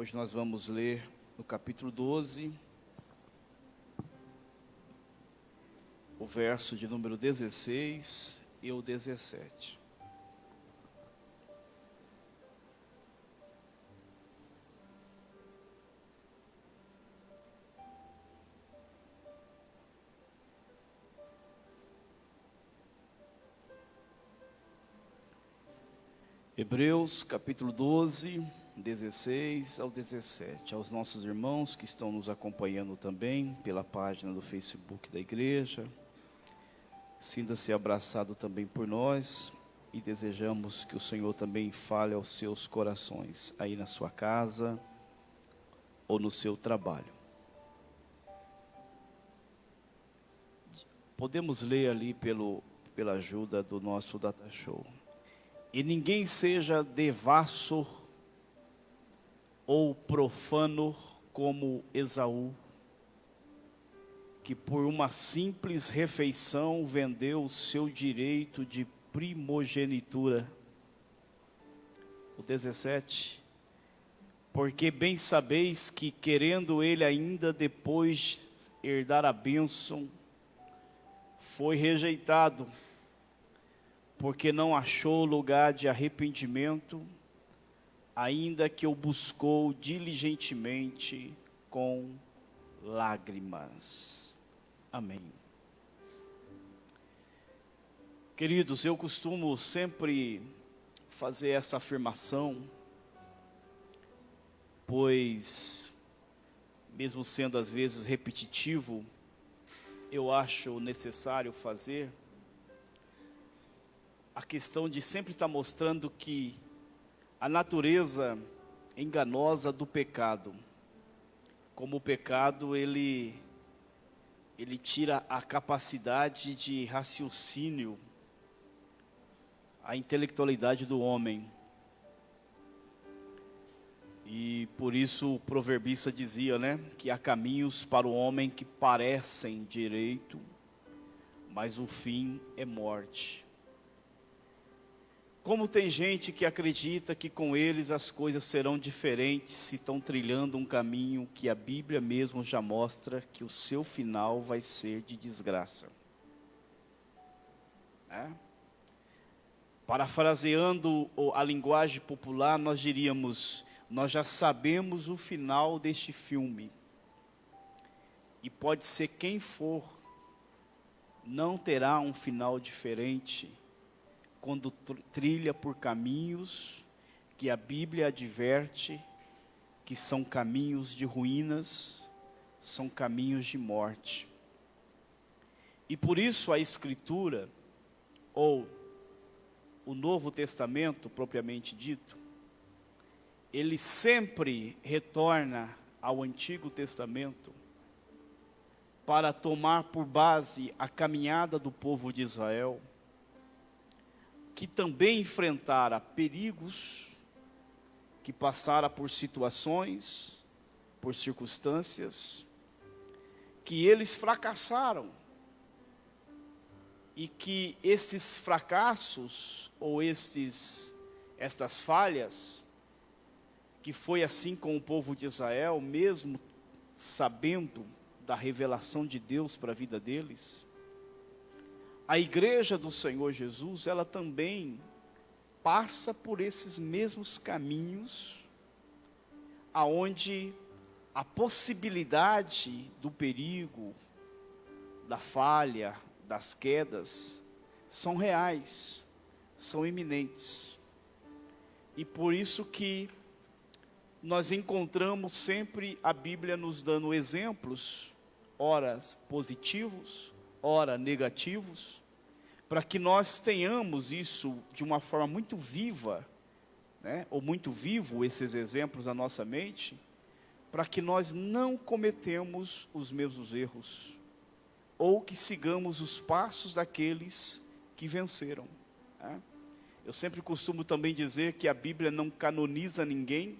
Hoje nós vamos ler no capítulo 12, o verso de número 16 e o 17. Hebreus capítulo 12, 16 ao 17, aos nossos irmãos que estão nos acompanhando também pela página do Facebook da igreja, sinta-se abraçado também por nós e desejamos que o Senhor também fale aos seus corações, aí na sua casa ou no seu trabalho. Podemos ler ali pela ajuda do nosso Data Show. E ninguém seja devasso ou profano como Esaú, que por uma simples refeição vendeu o seu direito de primogenitura. O 17, porque bem sabeis que querendo ele ainda depois herdar a bênção, foi rejeitado, porque não achou lugar de arrependimento, ainda que o buscou diligentemente com lágrimas. Amém. Queridos, eu costumo sempre fazer essa afirmação, pois, mesmo sendo às vezes repetitivo, eu acho necessário fazer a questão de sempre estar mostrando que a natureza enganosa do pecado, como o pecado ele tira a capacidade de raciocínio, a intelectualidade do homem. E por isso o proverbista dizia, né, que há caminhos para o homem que parecem direito, mas o fim é morte. Como tem gente que acredita que com eles as coisas serão diferentes se estão trilhando um caminho que a Bíblia mesmo já mostra que o seu final vai ser de desgraça. Parafraseando a linguagem popular, nós diríamos, nós já sabemos o final deste filme. E pode ser quem for, não terá um final diferente quando trilha por caminhos que a Bíblia adverte que são caminhos de ruínas, são caminhos de morte. E por isso a Escritura, ou o Novo Testamento propriamente dito, ele sempre retorna ao Antigo Testamento para tomar por base a caminhada do povo de Israel, que também enfrentara perigos, que passara por situações, por circunstâncias, que eles fracassaram, e que esses fracassos, ou estas falhas, que foi assim com o povo de Israel, mesmo sabendo da revelação de Deus para a vida deles, a igreja do Senhor Jesus, ela também passa por esses mesmos caminhos, aonde a possibilidade do perigo, da falha, das quedas, são reais, são iminentes. E por isso que nós encontramos sempre a Bíblia nos dando exemplos, ora positivos, ora negativos, para que nós tenhamos isso de uma forma muito viva, né, ou muito vivo esses exemplos na nossa mente, para que nós não cometemos os mesmos erros, ou que sigamos os passos daqueles que venceram. Né? Eu sempre costumo também dizer que a Bíblia não canoniza ninguém,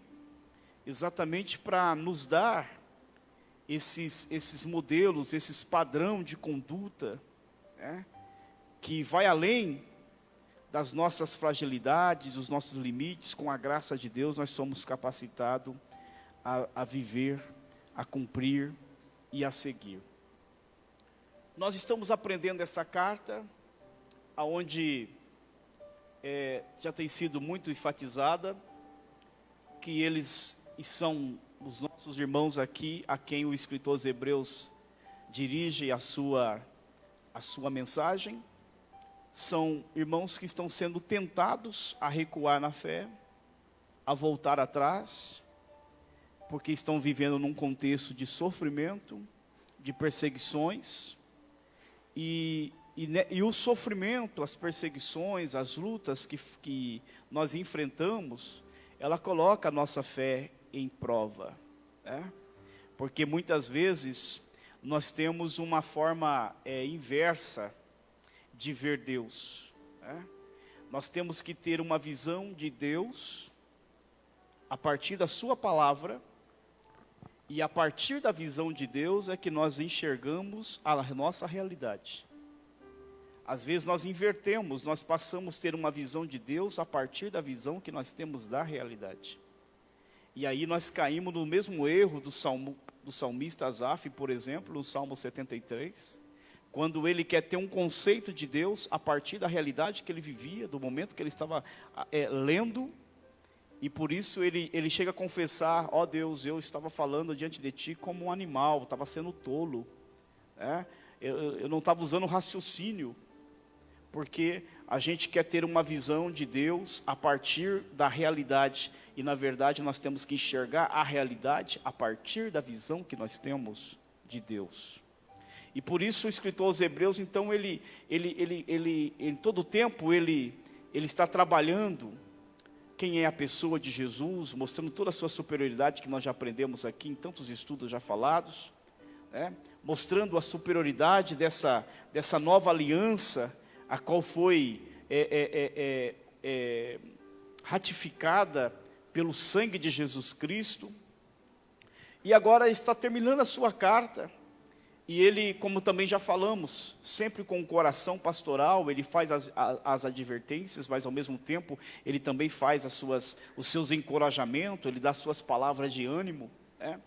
exatamente para nos dar esses modelos, esses padrão de conduta, né, que vai além das nossas fragilidades, dos nossos limites. Com a graça de Deus nós somos capacitados a viver, a cumprir e a seguir. Nós estamos aprendendo essa carta, onde já tem sido muito enfatizada, que eles são os nossos irmãos aqui, a quem o escritor aos Hebreus dirige a sua mensagem. São irmãos que estão sendo tentados a recuar na fé, a voltar atrás, porque estão vivendo num contexto de sofrimento, de perseguições, e o sofrimento, as perseguições, as lutas que nós enfrentamos, ela coloca a nossa fé em prova, né? Porque muitas vezes nós temos uma forma inversa de ver Deus, né? Nós temos que ter uma visão de Deus a partir da sua palavra, e a partir da visão de Deus é que nós enxergamos a nossa realidade. Às vezes nós invertemos, nós passamos a ter uma visão de Deus a partir da visão que nós temos da realidade. E aí nós caímos no mesmo erro do salmista Asaf, por exemplo, no Salmo 73, quando ele quer ter um conceito de Deus a partir da realidade que ele vivia, do momento que ele estava lendo, e por isso ele chega a confessar: ó Deus, eu estava falando diante de ti como um animal, estava sendo tolo, eu não estava usando raciocínio, porque a gente quer ter uma visão de Deus a partir da realidade, e na verdade nós temos que enxergar a realidade a partir da visão que nós temos de Deus. E por isso o escritor aos Hebreus, então, ele em todo tempo, ele está trabalhando quem é a pessoa de Jesus, mostrando toda a sua superioridade, que nós já aprendemos aqui em tantos estudos já falados, né? Mostrando a superioridade dessa nova aliança, a qual foi ratificada pelo sangue de Jesus Cristo. E agora está terminando a sua carta, e ele, como também já falamos, sempre com o coração pastoral, ele faz as advertências, mas ao mesmo tempo ele também faz os seus encorajamentos, ele dá suas palavras de ânimo, né?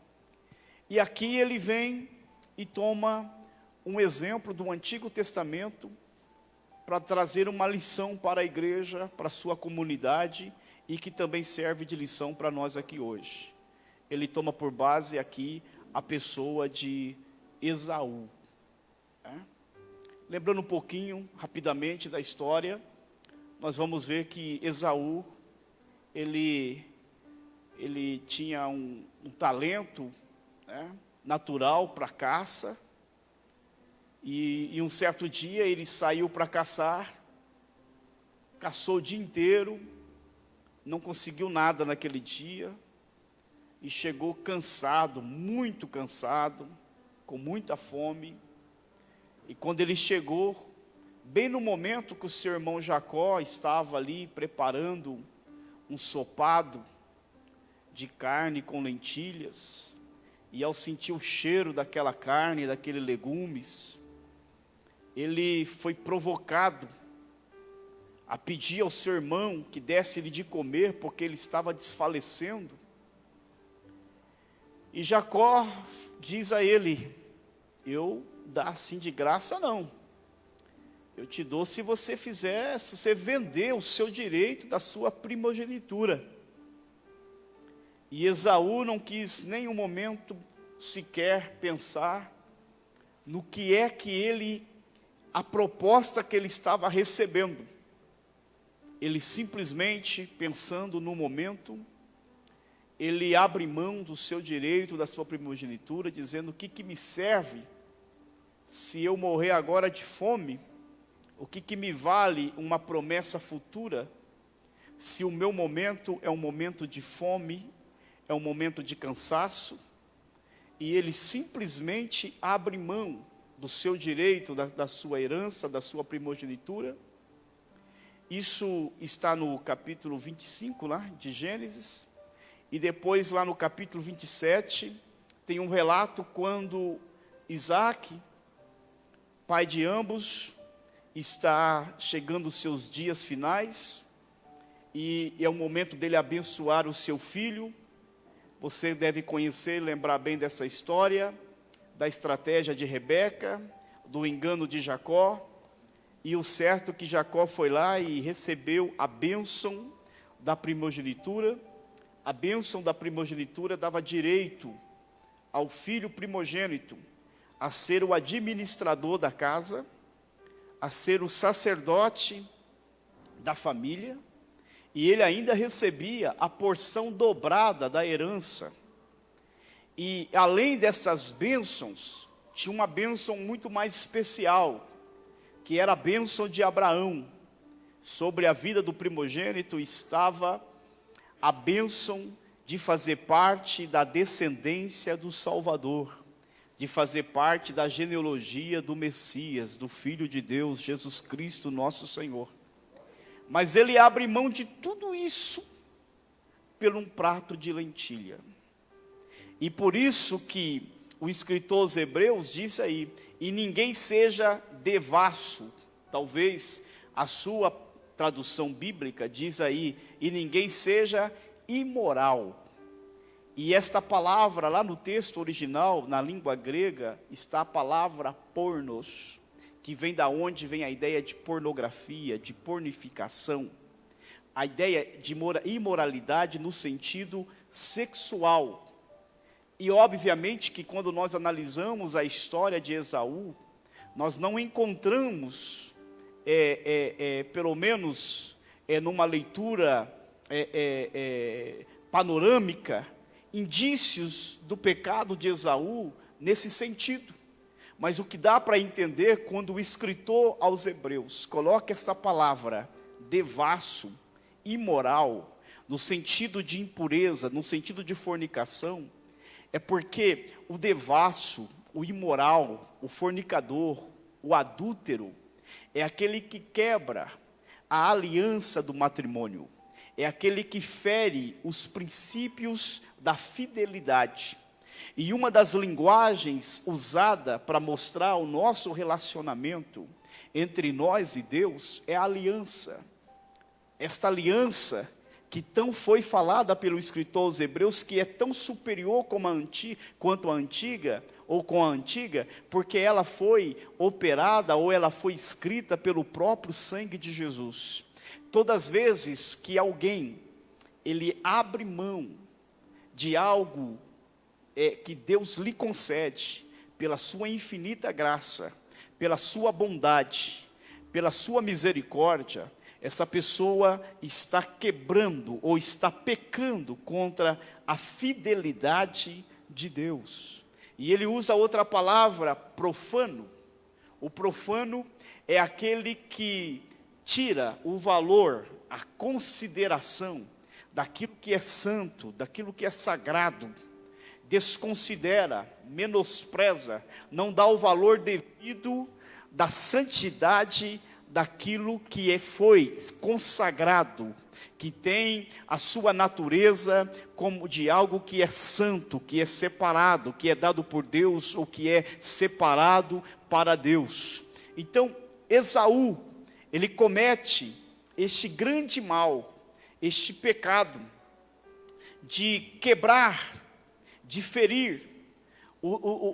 E aqui ele vem e toma um exemplo do Antigo Testamento para trazer uma lição para a igreja, para a sua comunidade, e que também serve de lição para nós aqui hoje. Ele toma por base aqui a pessoa de Esaú, né? Lembrando um pouquinho, rapidamente, da história, nós vamos ver que Esaú, ele tinha um talento, né, natural para caça, e um certo dia ele saiu para caçar, caçou o dia inteiro, não conseguiu nada naquele dia, e chegou cansado, muito cansado, com muita fome. E quando ele chegou, bem no momento que o seu irmão Jacó estava ali preparando um ensopado de carne com lentilhas, e ao sentir o cheiro daquela carne, daqueles legumes, ele foi provocado a pedir ao seu irmão que desse-lhe de comer, porque ele estava desfalecendo. E Jacó diz a ele: eu dar assim de graça não, eu te dou se você vender o seu direito da sua primogenitura. E Esaú não quis nem um momento sequer pensar no que a proposta que ele estava recebendo. Ele simplesmente, pensando no momento, ele abre mão do seu direito, da sua primogenitura, dizendo: o que me serve se eu morrer agora de fome? O que me vale uma promessa futura, se o meu momento é um momento de fome, é um momento de cansaço? E ele simplesmente abre mão do seu direito, da sua herança, da sua primogenitura. Isso está no capítulo 25 lá, de Gênesis. E depois lá no capítulo 27, tem um relato quando Isaac, pai de ambos, está chegando os seus dias finais, e é o momento dele abençoar o seu filho, Você deve conhecer e lembrar bem dessa história, da estratégia de Rebeca, do engano de Jacó, e o certo que Jacó foi lá e recebeu a bênção da primogenitura. A bênção da primogenitura dava direito ao filho primogênito a ser o administrador da casa, a ser o sacerdote da família, e ele ainda recebia a porção dobrada da herança. E além dessas bênçãos, tinha uma bênção muito mais especial, que era a bênção de Abraão. Sobre a vida do primogênito estava a bênção de fazer parte da descendência do Salvador, de fazer parte da genealogia do Messias, do Filho de Deus, Jesus Cristo, nosso Senhor. Mas ele abre mão de tudo isso por um prato de lentilha. E por isso que o escritor aos Hebreus diz aí, e ninguém seja devasso. Talvez a sua tradução bíblica diz aí, e ninguém seja imoral. E esta palavra lá no texto original, na língua grega, está a palavra pornos, que vem da onde vem a ideia de pornografia, de pornificação, a ideia de imoralidade no sentido sexual. E obviamente que quando nós analisamos a história de Esaú, nós não encontramos, pelo menos numa leitura panorâmica, indícios do pecado de Esaú nesse sentido. Mas o que dá para entender quando o escritor aos Hebreus coloca essa palavra devasso, imoral, no sentido de impureza, no sentido de fornicação, é porque o devasso, o imoral, o fornicador, o adúltero, é aquele que quebra a aliança do matrimônio, é aquele que fere os princípios da fidelidade. E uma das linguagens usada para mostrar o nosso relacionamento entre nós e Deus é a aliança. Esta aliança que tão foi falada pelo escritor aos Hebreus, que é tão superior quanto a antiga, ou com a antiga, porque ela foi operada ou ela foi escrita pelo próprio sangue de Jesus. Todas as vezes que alguém, ele abre mão de algo que Deus lhe concede, pela sua infinita graça, pela sua bondade, pela sua misericórdia, essa pessoa está quebrando ou está pecando contra a fidelidade de Deus. E ele usa outra palavra, profano. O profano é aquele que tira o valor, a consideração daquilo que é santo, daquilo que é sagrado, desconsidera, menospreza, não dá o valor devido da santidade daquilo que foi consagrado, que tem a sua natureza como de algo que é santo, que é separado, que é dado por Deus, ou que é separado para Deus. Então, Esaú, ele comete este grande mal, este pecado, de quebrar, de ferir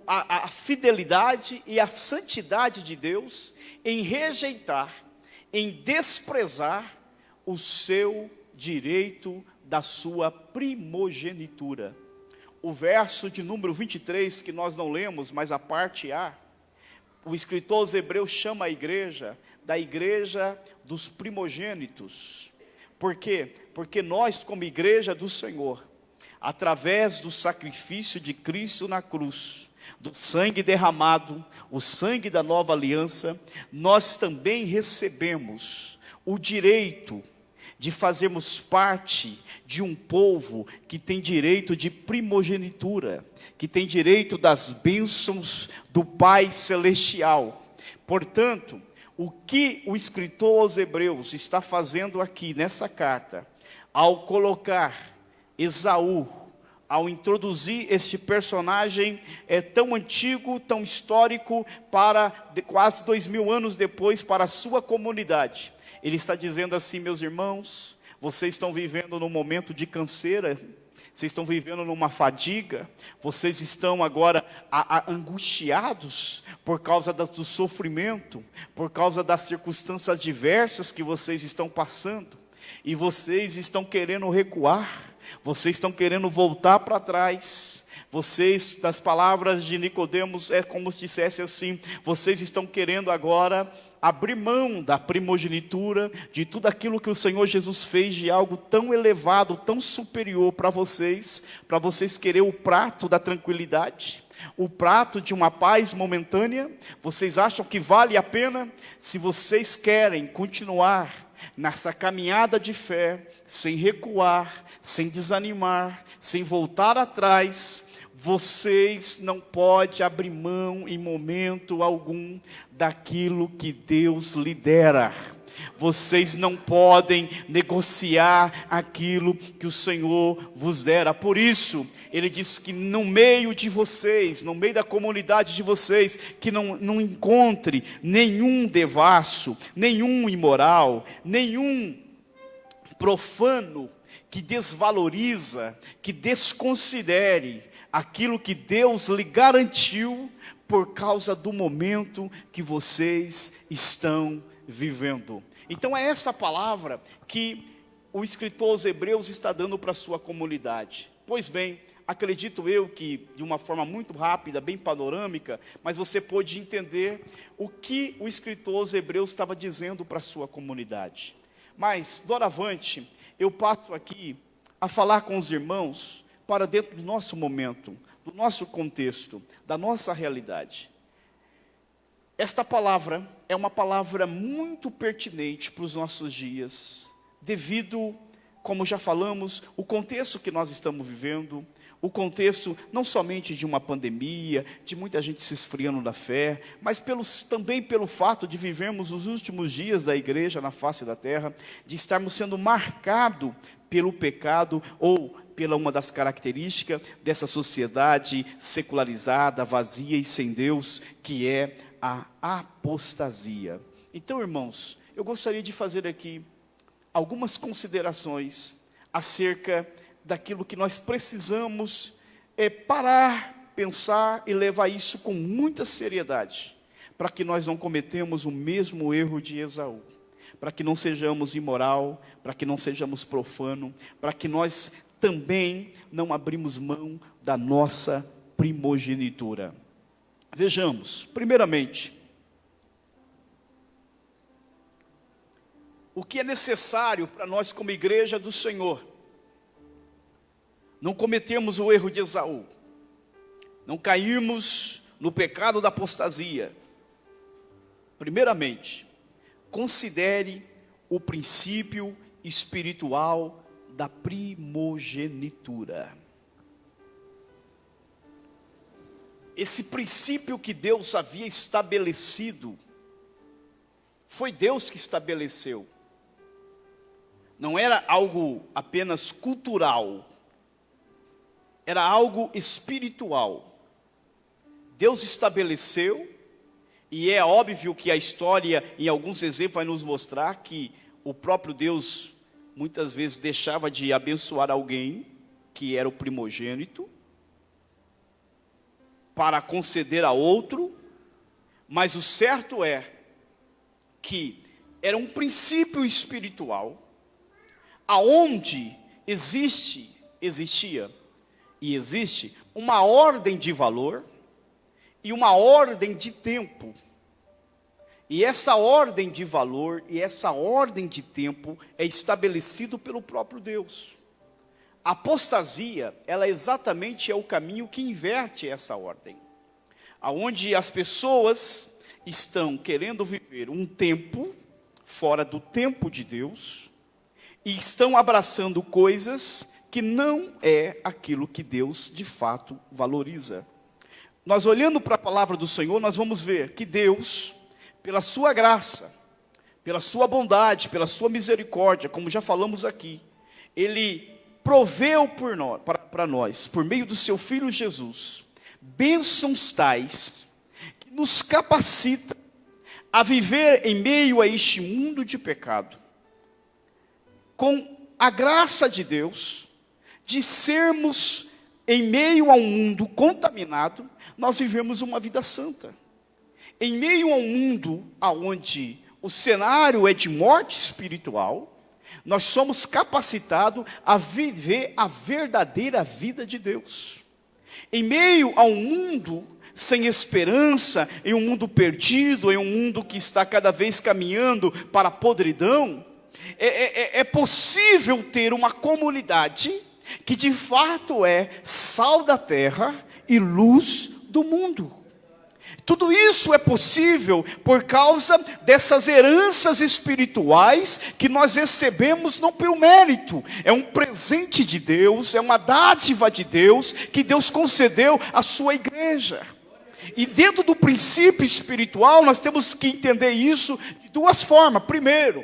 a fidelidade e a santidade de Deus, em rejeitar, em desprezar o seu direito da sua primogenitura. O verso de número 23, que nós não lemos, mas a parte A, o escritor aos Hebreus chama a igreja da igreja dos primogênitos. Por quê? Porque nós, como igreja do Senhor, através do sacrifício de Cristo na cruz, do sangue derramado, o sangue da nova aliança, nós também recebemos o direito de fazermos parte de um povo que tem direito de primogenitura, que tem direito das bênçãos do Pai Celestial. Portanto, o que o escritor aos Hebreus está fazendo aqui nessa carta, ao colocar Esaú, ao introduzir este personagem tão antigo, tão histórico, para quase 2000 anos depois, para a sua comunidade, ele está dizendo assim: meus irmãos, vocês estão vivendo num momento de canseira, vocês estão vivendo numa fadiga, vocês estão agora angustiados por causa do sofrimento, por causa das circunstâncias diversas que vocês estão passando, e vocês estão querendo recuar, vocês estão querendo voltar para trás. Vocês, das palavras de Nicodemos, é como se dissesse assim: vocês estão querendo agora abrir mão da primogenitura, de tudo aquilo que o Senhor Jesus fez, de algo tão elevado, tão superior para vocês querer o prato da tranquilidade, o prato de uma paz momentânea. Vocês acham que vale a pena? Se vocês querem continuar nessa caminhada de fé, sem recuar, sem desanimar, sem voltar atrás, vocês não podem abrir mão em momento algum daquilo que Deus lhe dera. Vocês não podem negociar aquilo que o Senhor vos dera. Por isso, ele diz que no meio de vocês, no meio da comunidade de vocês, que não encontre nenhum devasso, nenhum imoral, nenhum profano que desvaloriza, que desconsidere aquilo que Deus lhe garantiu por causa do momento que vocês estão vivendo. Então é esta palavra que o escritor aos Hebreus está dando para a sua comunidade. Pois bem, acredito eu que de uma forma muito rápida, bem panorâmica, mas você pôde entender o que o escritor aos Hebreus estava dizendo para a sua comunidade. Mas, doravante, eu passo aqui a falar com os irmãos para dentro do nosso momento, do nosso contexto, da nossa realidade. Esta palavra é uma palavra muito pertinente para os nossos dias, devido, como já falamos, o contexto que nós estamos vivendo, o contexto não somente de uma pandemia, de muita gente se esfriando da fé, mas também pelo fato de vivermos os últimos dias da igreja na face da terra, de estarmos sendo marcados pelo pecado ou pela uma das características dessa sociedade secularizada, vazia e sem Deus, que é a apostasia. Então, irmãos, eu gostaria de fazer aqui algumas considerações acerca daquilo que nós precisamos parar, pensar e levar isso com muita seriedade, para que nós não cometemos o mesmo erro de Esaú, para que não sejamos imoral, para que não sejamos profano, para que nós também não abrimos mão da nossa primogenitura. Vejamos, primeiramente, o que é necessário para nós como igreja do Senhor, não cometermos o erro de Esaú, não cairmos no pecado da apostasia. Primeiramente, considere o princípio espiritual da primogenitura. Esse princípio que Deus havia estabelecido, foi Deus que estabeleceu. Não era algo apenas cultural, era algo espiritual. Deus estabeleceu, e é óbvio que a história, em alguns exemplos, vai nos mostrar que o próprio Deus muitas vezes deixava de abençoar alguém que era o primogênito para conceder a outro, mas o certo é que era um princípio espiritual aonde existia e existe uma ordem de valor e uma ordem de tempo. E essa ordem de valor e essa ordem de tempo é estabelecido pelo próprio Deus. A apostasia, ela exatamente é o caminho que inverte essa ordem. Aonde as pessoas estão querendo viver um tempo fora do tempo de Deus e estão abraçando coisas que não é aquilo que Deus de fato valoriza. Nós olhando para a palavra do Senhor, nós vamos ver que Deus, pela sua graça, pela sua bondade, pela sua misericórdia, como já falamos aqui, Ele proveu para nós, por meio do seu Filho Jesus, bênçãos tais, que nos capacita a viver em meio a este mundo de pecado, com a graça de Deus, de sermos, em meio a um mundo contaminado, nós vivemos uma vida santa. Em meio a um mundo onde o cenário é de morte espiritual, nós somos capacitados a viver a verdadeira vida de Deus. Em meio a um mundo sem esperança, em um mundo perdido, em um mundo que está cada vez caminhando para a podridão, é possível ter uma comunidade que de fato é sal da terra e luz do mundo. Tudo isso é possível por causa dessas heranças espirituais que nós recebemos não pelo mérito. É um presente de Deus, é uma dádiva de Deus que Deus concedeu à sua igreja. E dentro do princípio espiritual nós temos que entender isso de duas formas. Primeiro,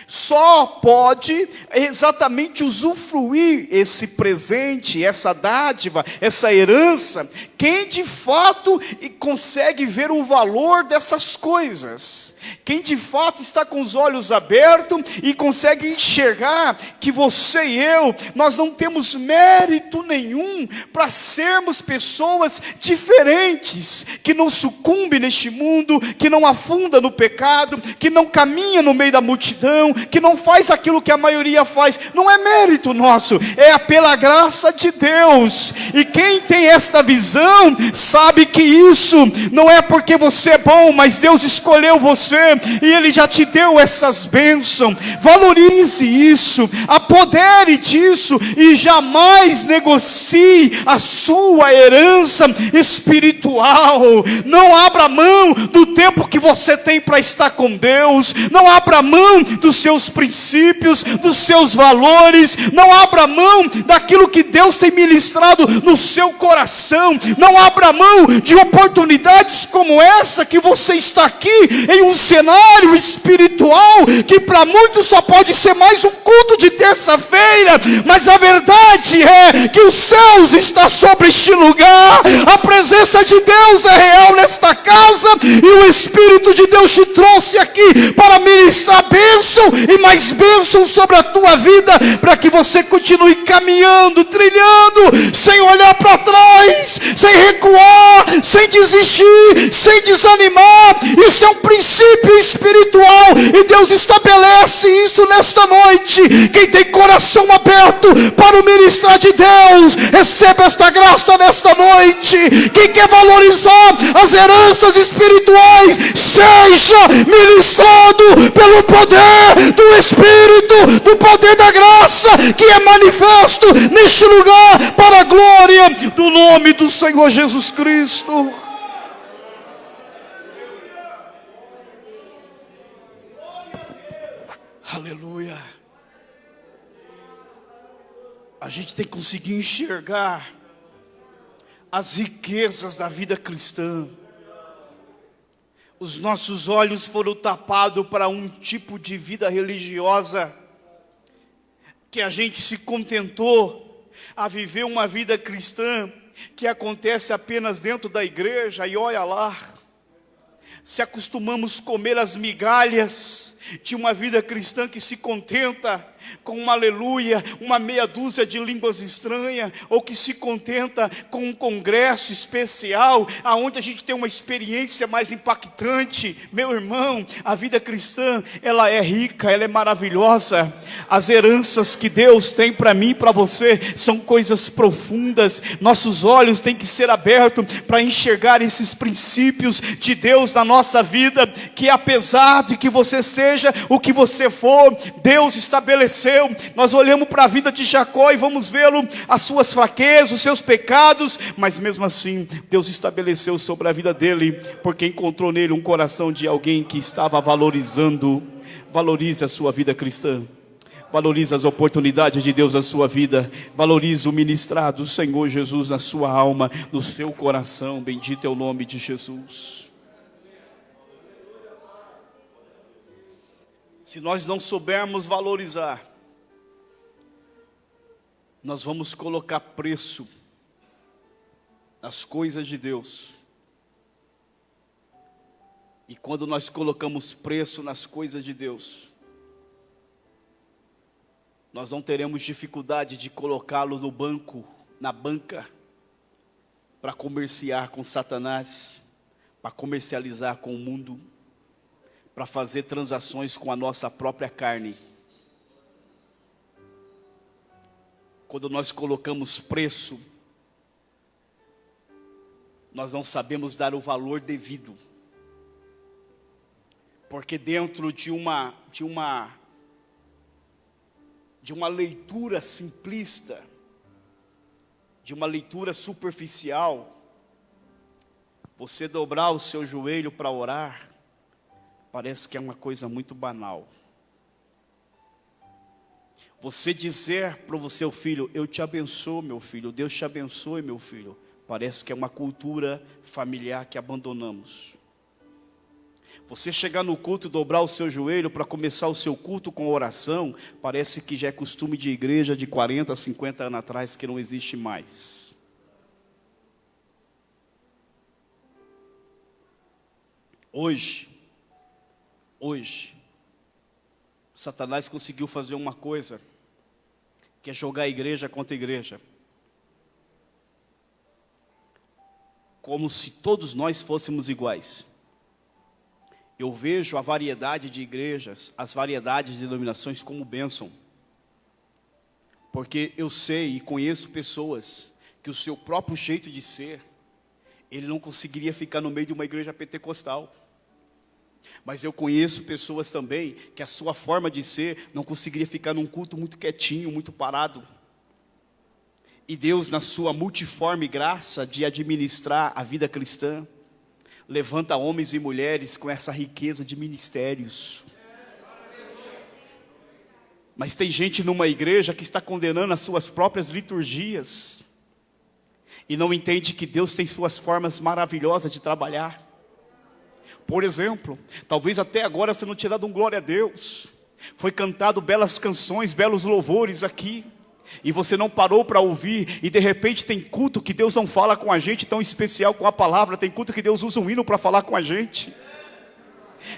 só pode exatamente usufruir esse presente, essa dádiva, essa herança, quem de fato consegue ver o valor dessas coisas. Quem de fato está com os olhos abertos e consegue enxergar que você e eu, nós não temos mérito nenhum para sermos pessoas diferentes, que não sucumbe neste mundo, que não afunda no pecado, que não caminha no meio da multidão, que não faz aquilo que a maioria faz. Não é mérito nosso, é pela graça de Deus. E quem tem esta visão, sabe que isso não é porque você é bom, mas Deus escolheu você, e Ele já te deu essas bênçãos. Valorize isso, apodere disso, e jamais negocie a sua herança espiritual. Não abra mão do tempo que você tem para estar com Deus, não abra mão dos seus princípios, dos seus valores, não abra mão daquilo que Deus tem ministrado no seu coração, não abra mão de oportunidades como essa, que você está aqui em um cenário espiritual, que para muitos só pode ser mais um culto de terça-feira, mas a verdade é que os céus estão sobre este lugar, a presença de Deus é real nesta casa, e o Espírito de Deus te trouxe aqui para ministrar bênção e mais bênção sobre a tua vida, para que você continue caminhando, trilhando, sem olhar para trás, sem recuar, sem desistir, sem desanimar. Isso é um princípio espiritual, e Deus estabelece isso nesta noite. Quem tem coração aberto para o ministrar de Deus, receba esta graça nesta noite. Quem quer valorizar as heranças espirituais, seja ministrado pelo poder do Espírito, do poder da graça que é manifesto neste lugar, para a glória do nome do Senhor Jesus Cristo. Aleluia. A gente tem que conseguir enxergar as riquezas da vida cristã. Os nossos olhos foram tapados para um tipo de vida religiosa, que a gente se contentou a viver uma vida cristã que acontece apenas dentro da igreja, e olha lá, se acostumamos a comer as migalhas de uma vida cristã que se contenta com uma aleluia, uma meia dúzia de línguas estranhas, ou que se contenta com um congresso especial, aonde a gente tem uma experiência mais impactante. Meu irmão, a vida cristã, ela é rica, ela é maravilhosa. As heranças que Deus tem para mim e para você são coisas profundas. Nossos olhos têm que ser abertos para enxergar esses princípios de Deus na nossa vida, que apesar de que você seja o que você for, Deus estabeleceu. Nós olhamos para a vida de Jacó e vamos vê-lo, as suas fraquezas, os seus pecados, mas mesmo assim Deus estabeleceu sobre a vida dele, porque encontrou nele um coração de alguém que estava valorizando. Valorize a sua vida cristã, valorize as oportunidades de Deus na sua vida, valorize o ministrado do Senhor Jesus na sua alma, no seu coração. Bendito é o nome de Jesus. Se nós não soubermos valorizar, nós vamos colocar preço nas coisas de Deus. E quando nós colocamos preço nas coisas de Deus, nós não teremos dificuldade de colocá-lo no banco, na banca, para comerciar com Satanás, para comercializar com o mundo, para fazer transações com a nossa própria carne. Quando nós colocamos preço, nós não sabemos dar o valor devido. Porque dentro de uma leitura simplista, de uma leitura superficial, você dobrar o seu joelho para orar, parece que é uma coisa muito banal. Você dizer para o seu filho, eu te abençoo, meu filho, Deus te abençoe, meu filho, parece que é uma cultura familiar que abandonamos. Você chegar no culto e dobrar o seu joelho para começar o seu culto com oração, parece que já é costume de igreja de 40, 50 anos atrás, que não existe mais. Hoje, Satanás conseguiu fazer uma coisa, que é jogar a igreja contra a igreja. Como se todos nós fôssemos iguais. Eu vejo a variedade de igrejas, as variedades de denominações como bênção. Porque eu sei e conheço pessoas que o seu próprio jeito de ser, ele não conseguiria ficar no meio de uma igreja pentecostal. Mas eu conheço pessoas também que a sua forma de ser não conseguiria ficar num culto muito quietinho, muito parado. E Deus, na sua multiforme graça de administrar a vida cristã, levanta homens e mulheres com essa riqueza de ministérios. Mas tem gente numa igreja que está condenando as suas próprias liturgias e não entende que Deus tem suas formas maravilhosas de trabalhar. Por exemplo, talvez até agora você não tenha dado um glória a Deus. Foi cantado belas canções, belos louvores aqui, e você não parou para ouvir, e de repente tem culto que Deus não fala com a gente tão especial com a palavra. Tem culto que Deus usa um hino para falar com a gente.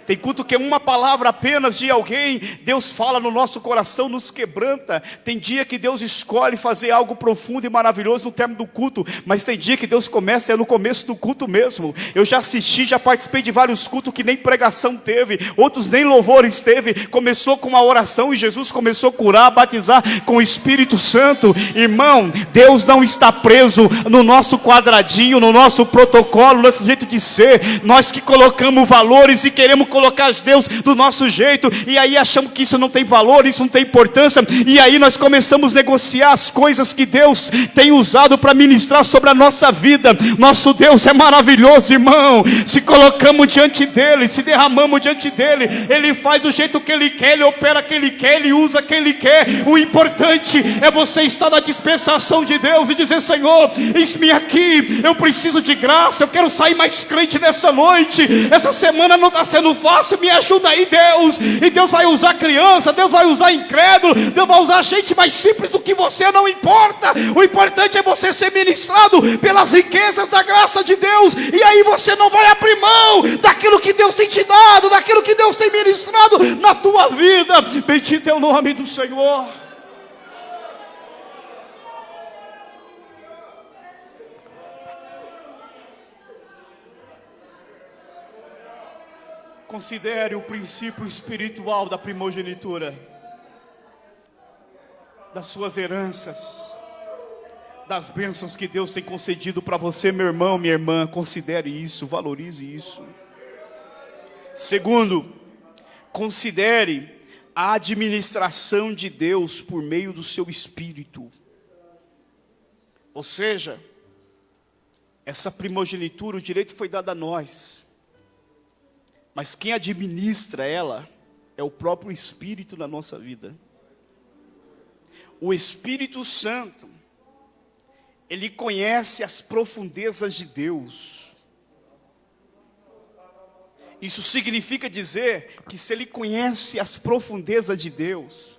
Tem culto que é uma palavra apenas de alguém, Deus fala no nosso coração, nos quebranta. Tem dia que Deus escolhe fazer algo profundo e maravilhoso no término do culto, mas tem dia que Deus começa, é no começo do culto mesmo. Eu já assisti, já participei de vários cultos que nem pregação teve, outros nem louvores teve. Começou com uma oração e Jesus começou a curar, a batizar com o Espírito Santo. Irmão, Deus não está preso no nosso quadradinho, no nosso protocolo, no nosso jeito de ser. Nós que colocamos valores e queremos colocar Deus do nosso jeito, e aí achamos que isso não tem valor, isso não tem importância, e aí nós começamos a negociar as coisas que Deus tem usado para ministrar sobre a nossa vida. Nosso Deus é maravilhoso, irmão. Se colocamos diante dele, se derramamos diante dele, ele faz do jeito que ele quer, ele opera que ele quer, ele usa que ele quer. O importante é você estar na dispensação de Deus e dizer: Senhor, eis-me aqui, eu preciso de graça, eu quero sair mais crente nessa noite, essa semana não está sendo fácil, me ajuda aí, Deus. E Deus vai usar criança, Deus vai usar incrédulo, Deus vai usar gente mais simples do que você, não importa. O importante é você ser ministrado pelas riquezas da graça de Deus, e aí você não vai abrir mão daquilo que Deus tem te dado, daquilo que Deus tem ministrado na tua vida. Bendito é o nome do Senhor. Considere o princípio espiritual da primogenitura, das suas heranças, das bênçãos que Deus tem concedido para você, meu irmão, minha irmã. Considere isso, valorize isso. Segundo, considere a administração de Deus por meio do seu Espírito. Ou seja, essa primogenitura, o direito foi dado a nós, mas quem administra ela é o próprio Espírito na nossa vida. O Espírito Santo, ele conhece as profundezas de Deus. Isso significa dizer que se ele conhece as profundezas de Deus,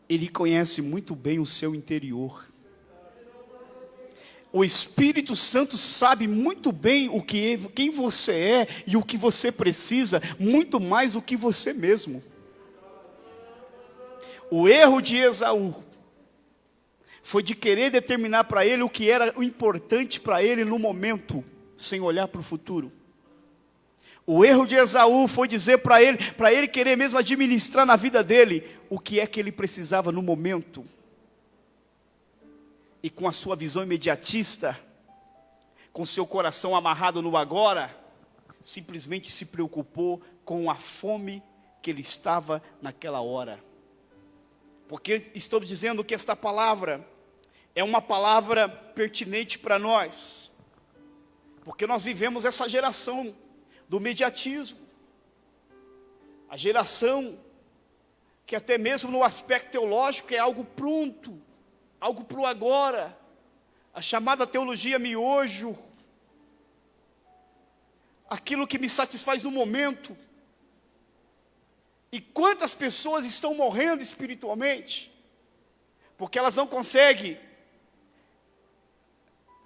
ele conhece muito bem o seu interior. O Espírito Santo sabe muito bem quem você é e o que você precisa, muito mais do que você mesmo. O erro de Esaú foi de querer determinar para ele o que era o importante para ele no momento, sem olhar para o futuro. O erro de Esaú foi dizer para ele querer mesmo administrar na vida dele o que é que ele precisava no momento. E com a sua visão imediatista, com seu coração amarrado no agora, simplesmente se preocupou com a fome que ele estava naquela hora. Porque estou dizendo que esta palavra é uma palavra pertinente para nós. Porque nós vivemos essa geração do imediatismo. A geração que até mesmo no aspecto teológico é algo pronto, algo para o agora. A chamada teologia miojo. Aquilo que me satisfaz no momento. E quantas pessoas estão morrendo espiritualmente? Porque elas não conseguem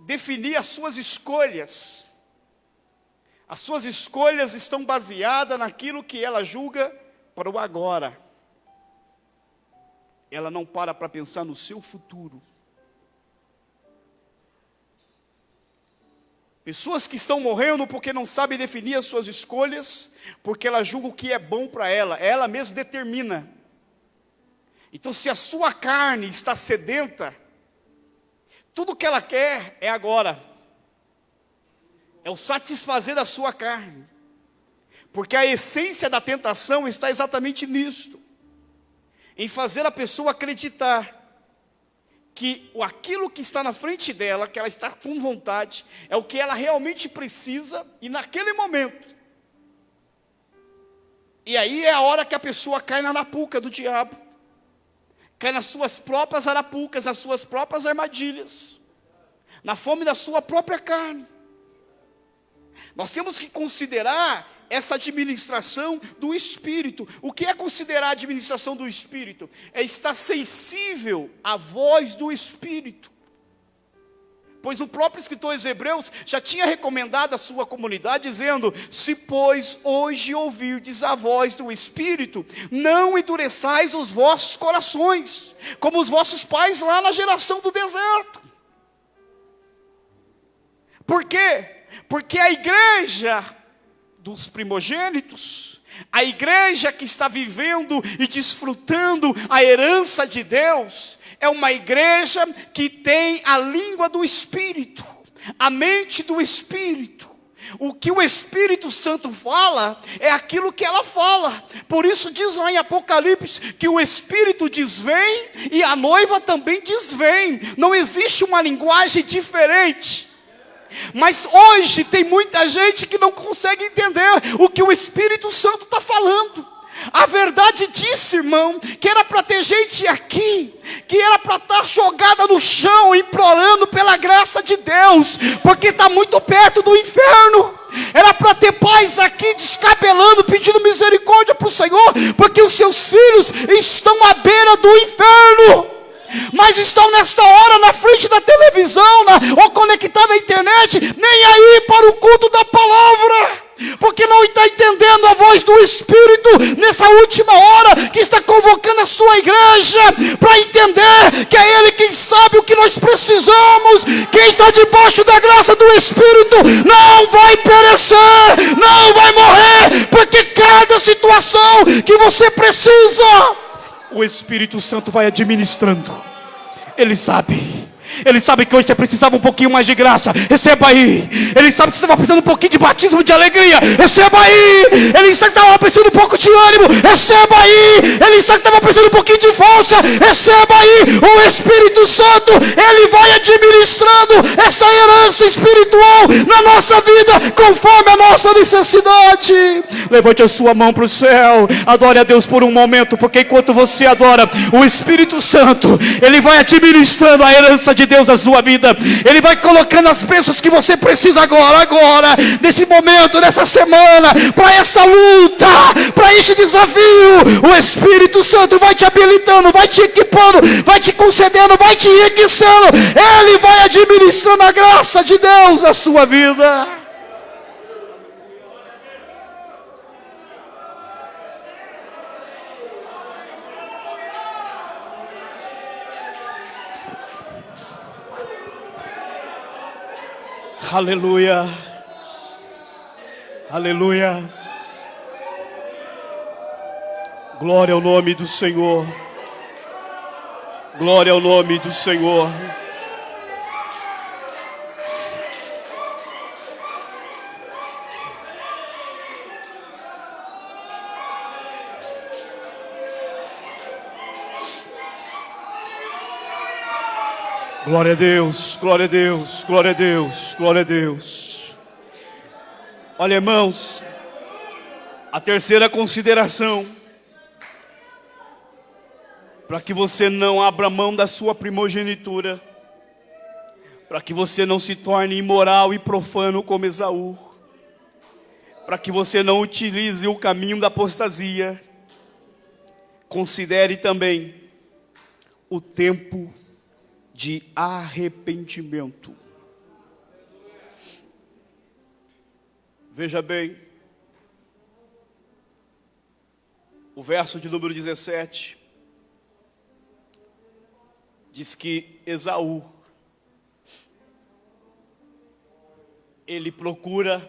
definir as suas escolhas. As suas escolhas estão baseadas naquilo que ela julga para o agora. Ela não para pensar no seu futuro. Pessoas que estão morrendo porque não sabem definir as suas escolhas, porque ela julga o que é bom para ela mesma determina. Então, se a sua carne está sedenta, tudo que ela quer é agora. É o satisfazer da sua carne. Porque a essência da tentação está exatamente nisto. Em fazer a pessoa acreditar que aquilo que está na frente dela, que ela está com vontade, é o que ela realmente precisa, e naquele momento. E aí é a hora que a pessoa cai na arapuca do diabo. Cai nas suas próprias arapucas, nas suas próprias armadilhas. Na fome da sua própria carne. Nós temos que considerar essa administração do Espírito. O que é considerar a administração do Espírito? É estar sensível à voz do Espírito. Pois o próprio escritor aos Hebreus já tinha recomendado à sua comunidade, dizendo: se pois hoje ouvirdes a voz do Espírito, não endureçais os vossos corações, como os vossos pais lá na geração do deserto. Por quê? Porque a igreja dos primogênitos, a igreja que está vivendo e desfrutando a herança de Deus, é uma igreja que tem a língua do Espírito, a mente do Espírito. O que o Espírito Santo fala, é aquilo que ela fala. Por isso diz lá em Apocalipse, que o Espírito diz vem, e a noiva também diz vem. Não existe uma linguagem diferente. Mas hoje tem muita gente que não consegue entender o que o Espírito Santo está falando. A verdade disse, irmão, que era para ter gente aqui, que era para estar jogada no chão, implorando pela graça de Deus, porque está muito perto do inferno. Era para ter pais aqui descabelando, pedindo misericórdia para o Senhor, porque os seus filhos estão à beira do inferno. Mas estão nesta hora na frente da televisão, ou conectados à internet, nem aí para o culto da palavra, porque não está entendendo a voz do Espírito nessa última hora, que está convocando a sua igreja para entender que é Ele quem sabe o que nós precisamos. Quem está debaixo da graça do Espírito não vai perecer, não vai morrer, porque cada situação que você precisa, o Espírito Santo vai administrando. Ele sabe que hoje você precisava um pouquinho mais de graça, receba aí. Ele sabe que você estava precisando um pouquinho de batismo de alegria, receba aí. Ele sabe que estava precisando um pouco de ânimo, receba aí. Ele sabe que estava precisando um pouquinho de força, receba aí. O Espírito Santo, Ele vai administrando essa herança espiritual na nossa vida, conforme a nossa necessidade. Levante a sua mão para o céu, adore a Deus por um momento, porque enquanto você adora, o Espírito Santo, Ele vai administrando a herança de Deus na sua vida. Ele vai colocando as bênçãos que você precisa agora, nesse momento, nessa semana, para esta luta, para este desafio. O Espírito Santo vai te habilitando, vai te equipando, vai te concedendo, vai te enriquecendo. Ele vai administrando a graça de Deus na sua vida. Aleluia. Aleluias. Glória ao nome do Senhor. Glória ao nome do Senhor. Glória a Deus, glória a Deus, glória a Deus, glória a Deus. Olha, irmãos, a terceira consideração, para que você não abra mão da sua primogenitura, para que você não se torne imoral e profano como Esaú, para que você não utilize o caminho da apostasia, considere também o tempo de arrependimento. Veja bem, o verso de número 17 diz que Esaú, ele procura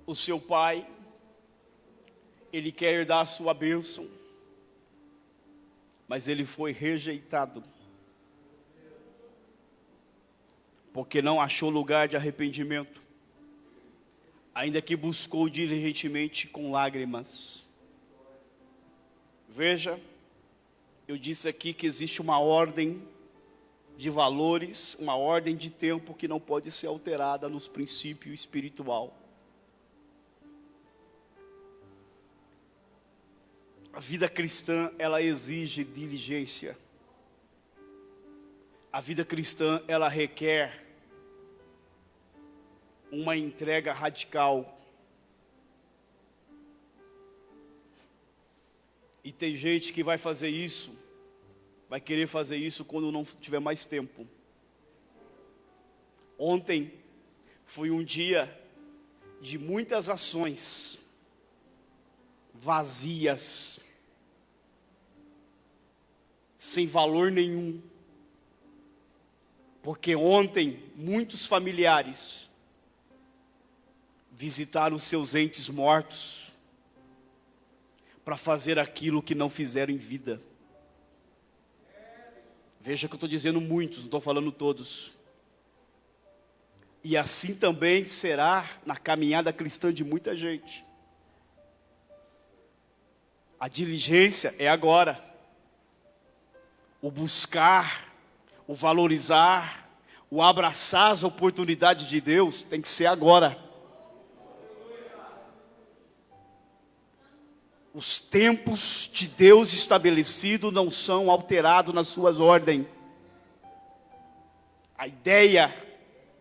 o seu pai, ele quer herdar a sua bênção, mas ele foi rejeitado, porque não achou lugar de arrependimento, ainda que buscou diligentemente com lágrimas. Veja, eu disse aqui que existe uma ordem de valores, uma ordem de tempo que não pode ser alterada nos princípios espiritual. A vida cristã, ela exige diligência. A vida cristã, ela requer uma entrega radical. E tem gente que vai fazer isso, vai querer fazer isso quando não tiver mais tempo. Ontem foi um dia de muitas ações vazias, sem valor nenhum, porque ontem muitos familiares visitaram seus entes mortos para fazer aquilo que não fizeram em vida. Veja que eu estou dizendo muitos, não estou falando todos. E assim também será na caminhada cristã de muita gente. A diligência é agora. O buscar, o valorizar, o abraçar as oportunidades de Deus tem que ser agora. Os tempos de Deus estabelecidos não são alterados nas suas ordens. A ideia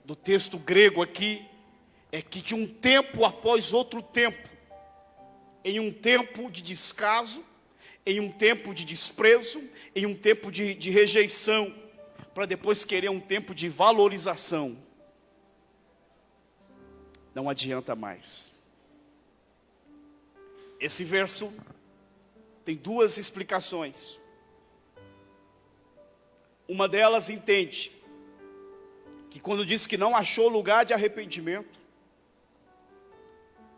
do texto grego aqui é que de um tempo após outro tempo, em um tempo de descaso, em um tempo de desprezo, em um tempo de rejeição, para depois querer um tempo de valorização, não adianta mais. Esse verso tem duas explicações. Uma delas entende que quando diz que não achou lugar de arrependimento,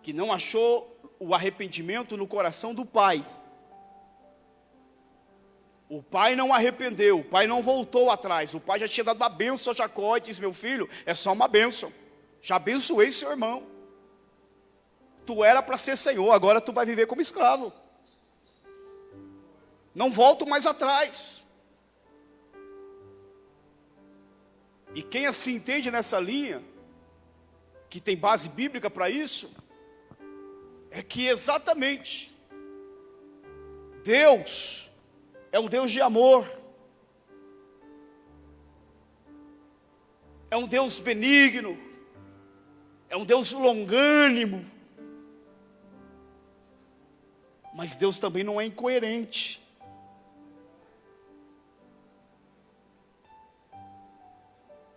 que não achou o arrependimento no coração do pai. O pai não arrependeu, o pai não voltou atrás, o pai já tinha dado uma bênção a Jacó e disse: meu filho, é só uma bênção, já abençoei seu irmão, tu era para ser senhor, agora tu vai viver como escravo, não volto mais atrás. E quem assim entende nessa linha, que tem base bíblica para isso, é que exatamente Deus é um Deus de amor, é um Deus benigno, é um Deus longânimo, mas Deus também não é incoerente.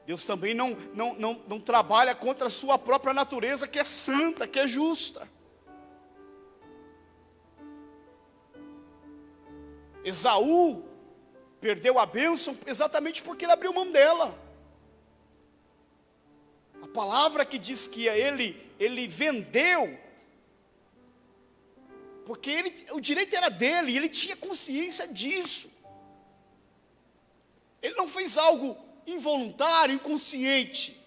Deus também não trabalha contra a sua própria natureza, que é santa, que é justa. Esaú perdeu a bênção exatamente porque ele abriu mão dela. palavra que diz que ele vendeu, porque o direito era dele, e ele tinha consciência disso. Ele não fez algo involuntário, inconsciente.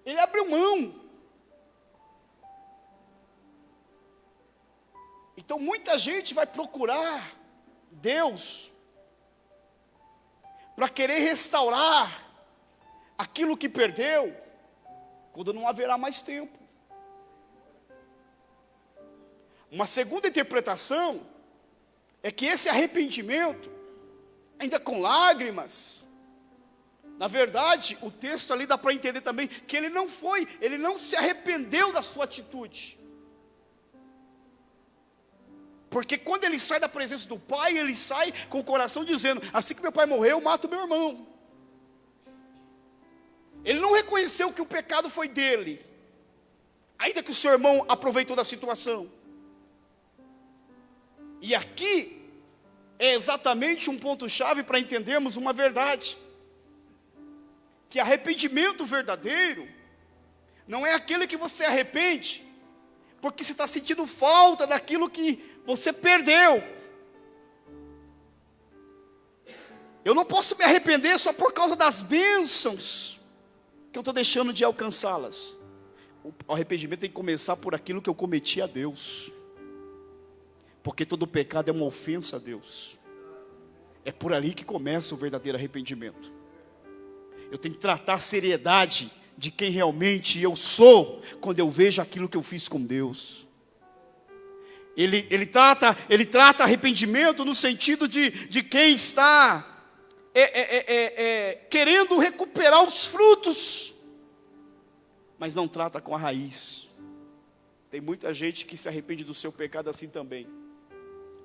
Ele abriu mão. Então muita gente vai procurar Deus para querer restaurar aquilo que perdeu, quando não haverá mais tempo. Uma segunda interpretação é que esse arrependimento, ainda com lágrimas, na verdade, o texto ali dá para entender também que ele não se arrependeu da sua atitude. Porque quando ele sai da presença do pai, ele sai com o coração dizendo: assim que meu pai morreu, eu mato meu irmão. Ele não reconheceu que o pecado foi dele, ainda que o seu irmão aproveitou da situação. E aqui é exatamente um ponto-chave para entendermos uma verdade: que arrependimento verdadeiro não é aquele que você arrepende porque você está sentindo falta daquilo que você perdeu. Eu não posso me arrepender só por causa das bênçãos que eu estou deixando de alcançá-las. O arrependimento tem que começar por aquilo que eu cometi a Deus, porque todo pecado é uma ofensa a Deus. É por ali que começa o verdadeiro arrependimento. Eu tenho que tratar a seriedade de quem realmente eu sou, quando eu vejo aquilo que eu fiz com Deus. Ele trata arrependimento no sentido de quem está querendo recuperar os frutos, mas não trata com a raiz. Tem muita gente que se arrepende do seu pecado assim também,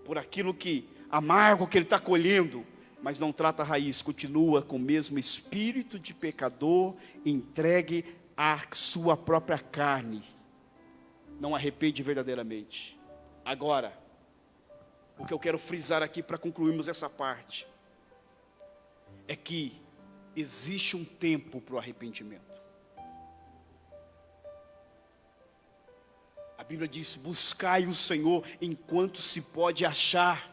por aquilo que amargo que ele está colhendo, mas não trata a raiz, continua com o mesmo espírito de pecador, entregue à sua própria carne, não arrepende verdadeiramente. Agora, o que eu quero frisar aqui para concluirmos essa parte, é que existe um tempo para o arrependimento. A Bíblia diz: buscai o Senhor enquanto se pode achar,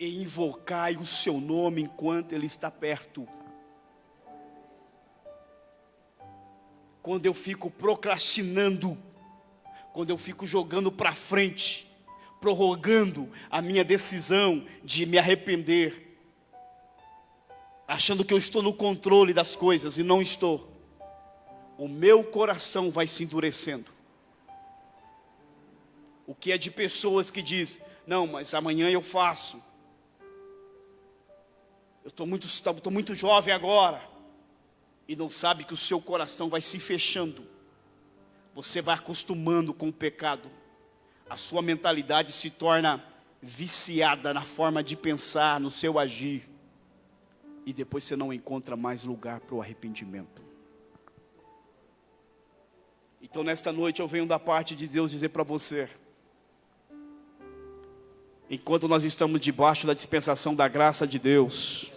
e invocai o seu nome enquanto Ele está perto. Quando eu fico procrastinando, quando eu fico jogando para frente, prorrogando a minha decisão de me arrepender, achando que eu estou no controle das coisas e não estou, o meu coração vai se endurecendo. O que é de pessoas que dizem: não, mas amanhã eu faço. Eu estou muito jovem agora. E não sabe que o seu coração vai se fechando. Você vai acostumando com o pecado. A sua mentalidade se torna viciada na forma de pensar, no seu agir. E depois você não encontra mais lugar para o arrependimento. Então nesta noite eu venho da parte de Deus dizer para você: enquanto nós estamos debaixo da dispensação da graça de Deus,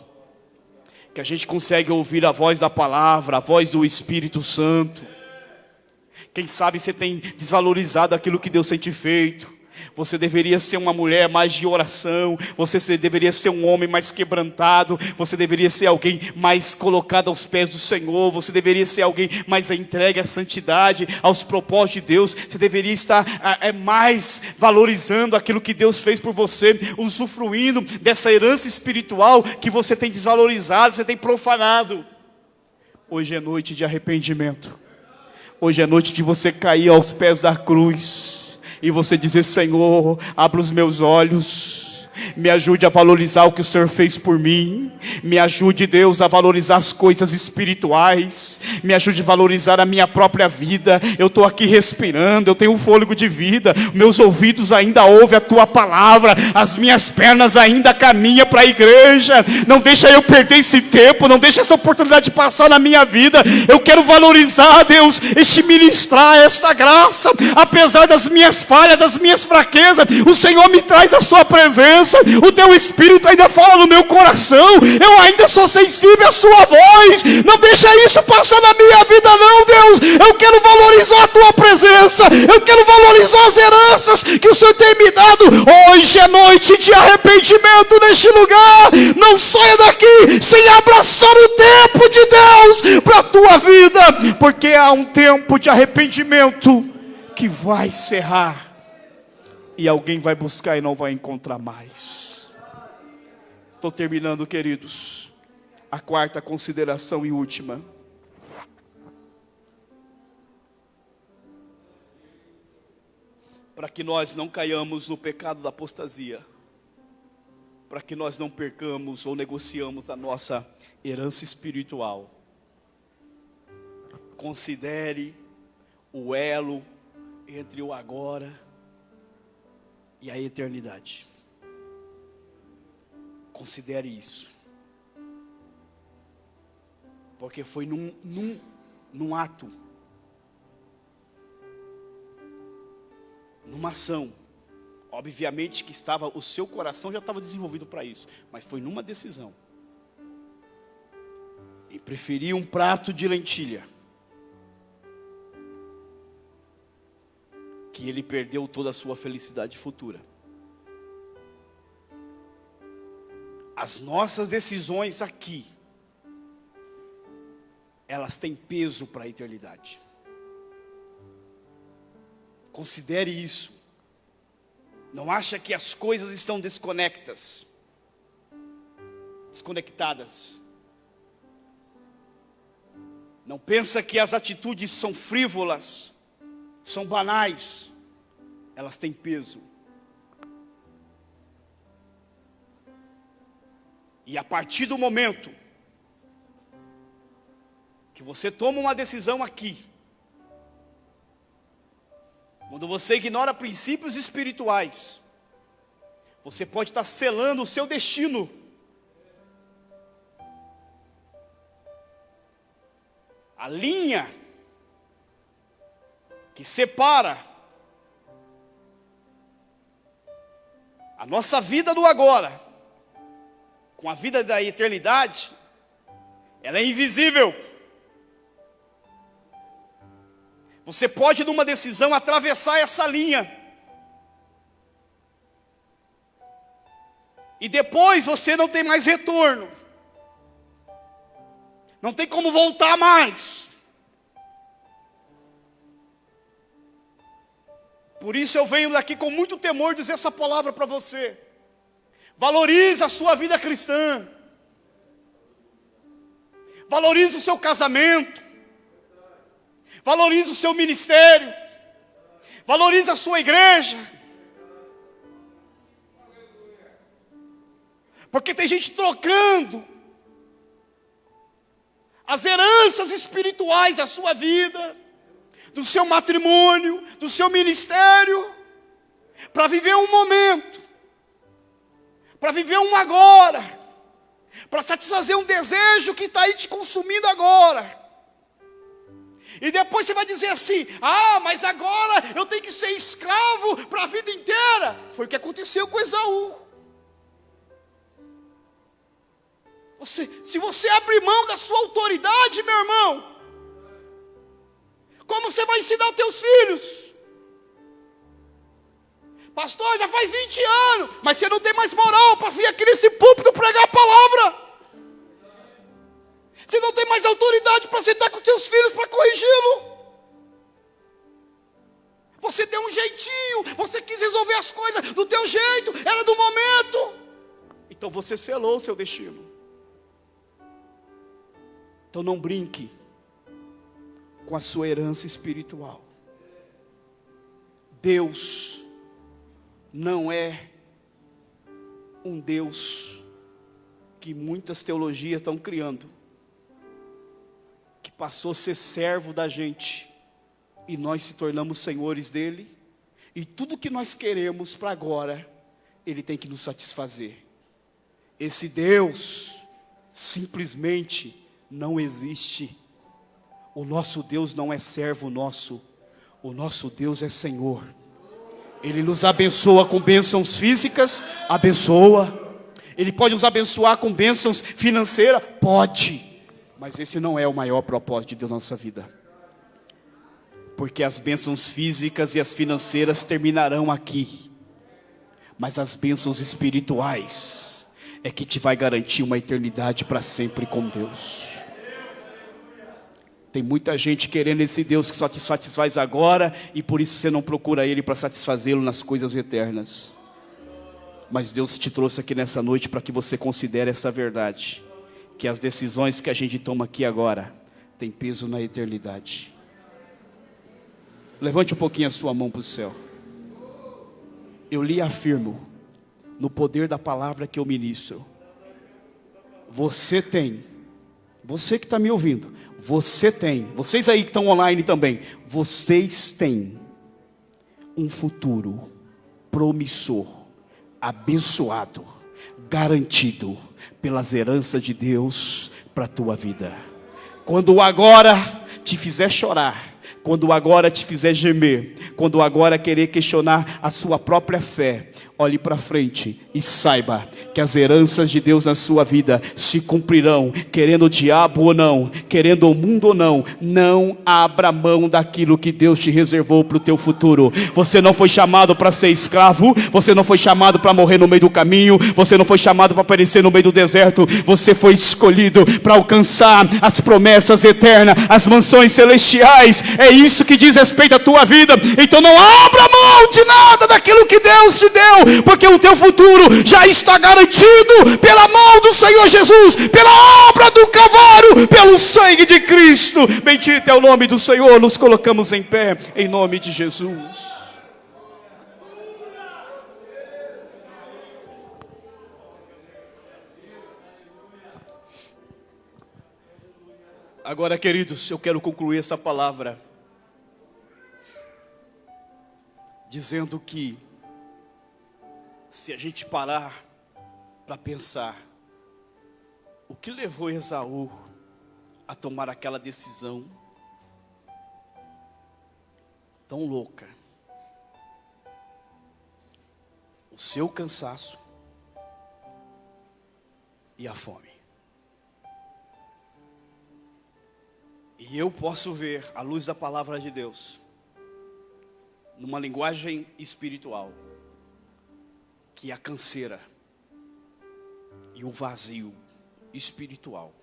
que a gente consegue ouvir a voz da palavra, a voz do Espírito Santo. Quem sabe você tem desvalorizado aquilo que Deus tem te feito. Você deveria ser uma mulher mais de oração. Você deveria ser um homem mais quebrantado. Você deveria ser alguém mais colocado aos pés do Senhor. Você deveria ser alguém mais entregue à santidade, aos propósitos de Deus. Você deveria estar mais valorizando aquilo que Deus fez por você, usufruindo dessa herança espiritual que você tem desvalorizado, você tem profanado. Hoje é noite de arrependimento. Hoje é noite de você cair aos pés da cruz e você dizer: Senhor, abra os meus olhos, me ajude a valorizar o que o Senhor fez por mim. Me ajude, Deus, a valorizar as coisas espirituais. Me ajude a valorizar a minha própria vida. Eu estou aqui respirando, eu tenho um fôlego de vida. Meus ouvidos ainda ouvem a Tua palavra. As minhas pernas ainda caminham para a igreja. Não deixa eu perder esse tempo. Não deixa essa oportunidade passar na minha vida. Eu quero valorizar, Deus, este ministrar, esta graça. Apesar das minhas falhas, das minhas fraquezas, o Senhor me traz a Sua presença. presença, o teu Espírito ainda fala no meu coração, eu ainda sou sensível à sua voz. Não deixa isso passar na minha vida não, Deus. Eu quero valorizar a tua presença, eu quero valorizar as heranças que o Senhor tem me dado. Hoje é noite de arrependimento neste lugar. Não saia daqui sem abraçar o tempo de Deus para a tua vida, porque há um tempo de arrependimento que vai cerrar, e alguém vai buscar e não vai encontrar mais. Estou terminando, queridos. A quarta consideração e última. Para que nós não caiamos no pecado da apostasia, para que nós não percamos ou negociamos a nossa herança espiritual, considere o elo entre o agora e a eternidade. Considere isso. Porque foi num ato, numa ação. Obviamente que o seu coração já estava desenvolvido para isso, mas foi numa decisão. E preferir um prato de lentilha, que ele perdeu toda a sua felicidade futura. As nossas decisões aqui, elas têm peso para a eternidade. Considere isso. Não acha que as coisas estão desconectadas. Não pensa que as atitudes são frívolas, são banais. Elas têm peso. E a partir do momento que você toma uma decisão aqui, quando você ignora princípios espirituais, você pode estar selando o seu destino. A linha que separa a nossa vida do agora com a vida da eternidade, ela é invisível. Você pode, numa decisão, atravessar essa linha. E depois você não tem mais retorno. Não tem como voltar mais. Por isso eu venho daqui com muito temor dizer essa palavra para você. Valorize a sua vida cristã. Valorize o seu casamento. Valorize o seu ministério. Valorize a sua igreja. Porque tem gente trocando as heranças espirituais da sua vida, do seu matrimônio, do seu ministério, para viver um momento, para viver um agora, para satisfazer um desejo que está aí te consumindo agora. E depois você vai dizer assim: mas agora eu tenho que ser escravo para a vida inteira. Foi o que aconteceu com Esaú. Se você abrir mão da sua autoridade, meu irmão, como você vai ensinar os teus filhos? Pastor, já faz 20 anos, mas você não tem mais moral para vir aqui nesse púlpito pregar a palavra. Você não tem mais autoridade para sentar com os teus filhos para corrigi-lo. Você deu um jeitinho, você quis resolver as coisas do teu jeito, era do momento. Então você selou o seu destino. Então não brinque com a sua herança espiritual. Deus não é um Deus que muitas teologias estão criando, que passou a ser servo da gente e nós se tornamos senhores dele, e tudo que nós queremos para agora, ele tem que nos satisfazer. Esse Deus simplesmente não existe. O nosso Deus não é servo nosso, o nosso Deus é Senhor. Ele nos abençoa com bênçãos físicas, abençoa. Ele pode nos abençoar com bênçãos financeiras, pode. Mas esse não é o maior propósito de Deus na nossa vida. Porque as bênçãos físicas e as financeiras terminarão aqui. Mas as bênçãos espirituais é que te vai garantir uma eternidade para sempre com Deus. Tem muita gente querendo esse Deus que só te satisfaz agora, e por isso você não procura Ele para satisfazê-lo nas coisas eternas. Mas Deus te trouxe aqui nessa noite para que você considere essa verdade, que as decisões que a gente toma aqui agora têm peso na eternidade. Levante um pouquinho a sua mão para o céu. Eu lhe afirmo, no poder da palavra que eu ministro, você tem, você que está me ouvindo, você tem, vocês aí que estão online também, vocês têm um futuro promissor, abençoado, garantido pelas heranças de Deus para a tua vida. Quando o agora te fizer chorar, quando o agora te fizer gemer, quando o agora querer questionar a sua própria fé, olhe para frente e saiba que as heranças de Deus na sua vida se cumprirão, querendo o diabo ou não, querendo o mundo ou não. Não abra mão daquilo que Deus te reservou para o teu futuro. Você não foi chamado para ser escravo, você não foi chamado para morrer no meio do caminho, você não foi chamado para perecer no meio do deserto, você foi escolhido para alcançar as promessas eternas, as mansões celestiais. É isso que diz respeito à tua vida. Então não abra mão de nada daquilo que Deus te deu, porque o teu futuro já está garantido pela mão do Senhor Jesus, pela obra do Calvário, pelo sangue de Cristo. Bendito é o nome do Senhor. Nos colocamos em pé em nome de Jesus. Agora, queridos, eu quero concluir essa palavra dizendo que se a gente parar para pensar, o que levou Esaú a tomar aquela decisão tão louca? O seu cansaço e a fome. E eu posso ver, à luz da palavra de Deus, numa linguagem espiritual, que a canseira e o vazio espiritual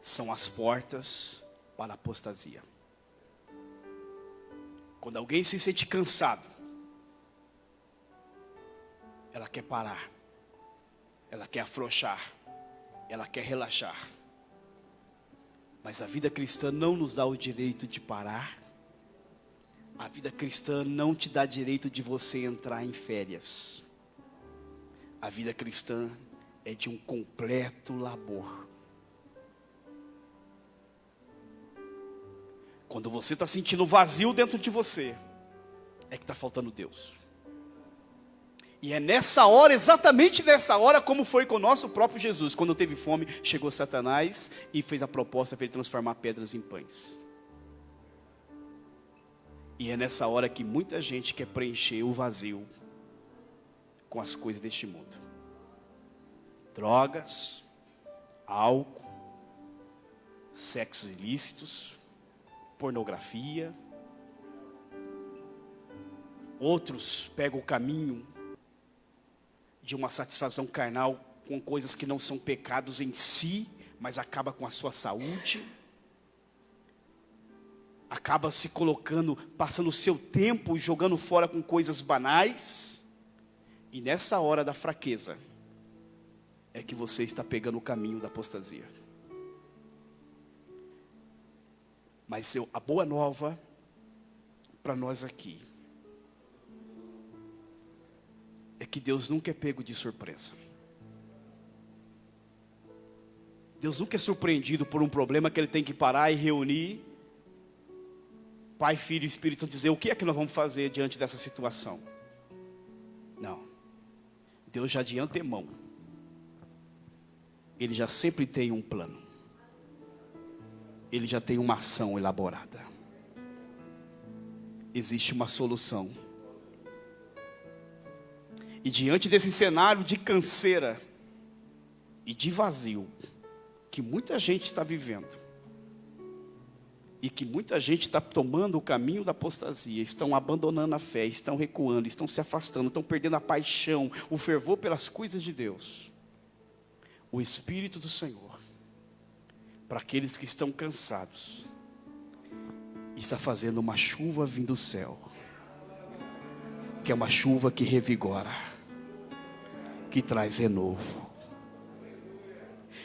são as portas para a apostasia. Quando alguém se sente cansado, ela quer parar, ela quer afrouxar, ela quer relaxar. Mas a vida cristã não nos dá o direito de parar. A vida cristã não te dá direito de você entrar em férias. A vida cristã é de um completo labor. Quando você está sentindo vazio dentro de você, é que está faltando Deus. E é nessa hora, exatamente nessa hora, como foi com o nosso próprio Jesus. Quando teve fome, chegou Satanás e fez a proposta para ele transformar pedras em pães. E é nessa hora que muita gente quer preencher o vazio com as coisas deste mundo. Drogas, álcool, sexos ilícitos, pornografia. Outros pegam o caminho de uma satisfação carnal com coisas que não são pecados em si, mas acaba com a sua saúde. Acaba se colocando, passando o seu tempo jogando fora com coisas banais. E nessa hora da fraqueza é que você está pegando o caminho da apostasia. Mas a boa nova para nós aqui é que Deus nunca é pego de surpresa. Deus nunca é surpreendido por um problema que Ele tem que parar e reunir Pai, Filho e Espírito Santo, dizer o que é que nós vamos fazer diante dessa situação. Não. Deus já de antemão, Ele já sempre tem um plano. Ele já tem uma ação elaborada. Existe uma solução E diante desse cenário de canseira e de vazio que muita gente está vivendo, e que muita gente está tomando o caminho da apostasia, estão abandonando a fé, estão recuando, estão se afastando, estão perdendo a paixão, o fervor pelas coisas de Deus. O Espírito do Senhor, para aqueles que estão cansados, está fazendo uma chuva vindo do céu, que é uma chuva que revigora, que traz renovo.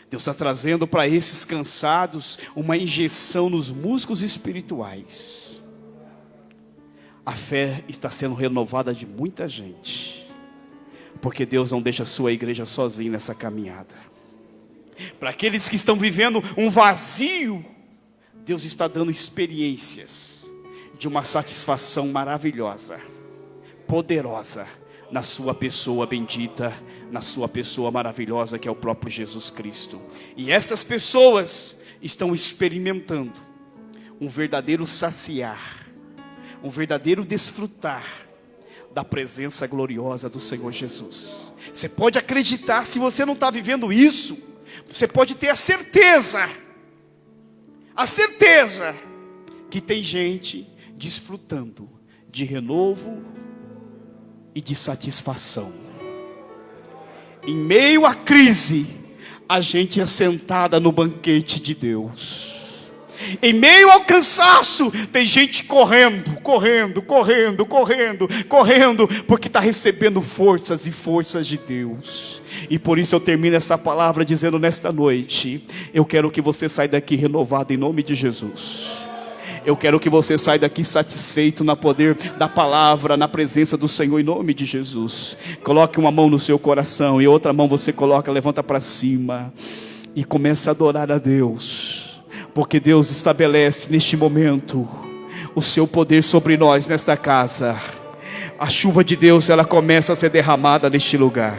Deus está trazendo para esses cansados uma injeção nos músculos espirituais. A fé está sendo renovada de muita gente, porque Deus não deixa a sua igreja sozinha nessa caminhada. Para aqueles que estão vivendo um vazio, Deus está dando experiências de uma satisfação maravilhosa, poderosa, na sua pessoa bendita, na sua pessoa maravilhosa, que é o próprio Jesus Cristo. E essas pessoas estão experimentando um verdadeiro saciar, um verdadeiro desfrutar da presença gloriosa do Senhor Jesus. Você pode acreditar, se você não está vivendo isso, você pode ter a certeza que tem gente desfrutando de renovo e de satisfação. Em meio à crise, a gente é sentada no banquete de Deus. Em meio ao cansaço, tem gente correndo, porque está recebendo forças e forças de Deus. E por isso eu termino essa palavra dizendo nesta noite: eu quero que você saia daqui renovado em nome de Jesus. Eu quero que você saia daqui satisfeito no poder da palavra, na presença do Senhor, em nome de Jesus. Coloque uma mão no seu coração e outra mão você coloca, levanta para cima e começa a adorar a Deus, porque Deus estabelece neste momento o seu poder sobre nós nesta casa. A chuva de Deus, ela começa a ser derramada neste lugar.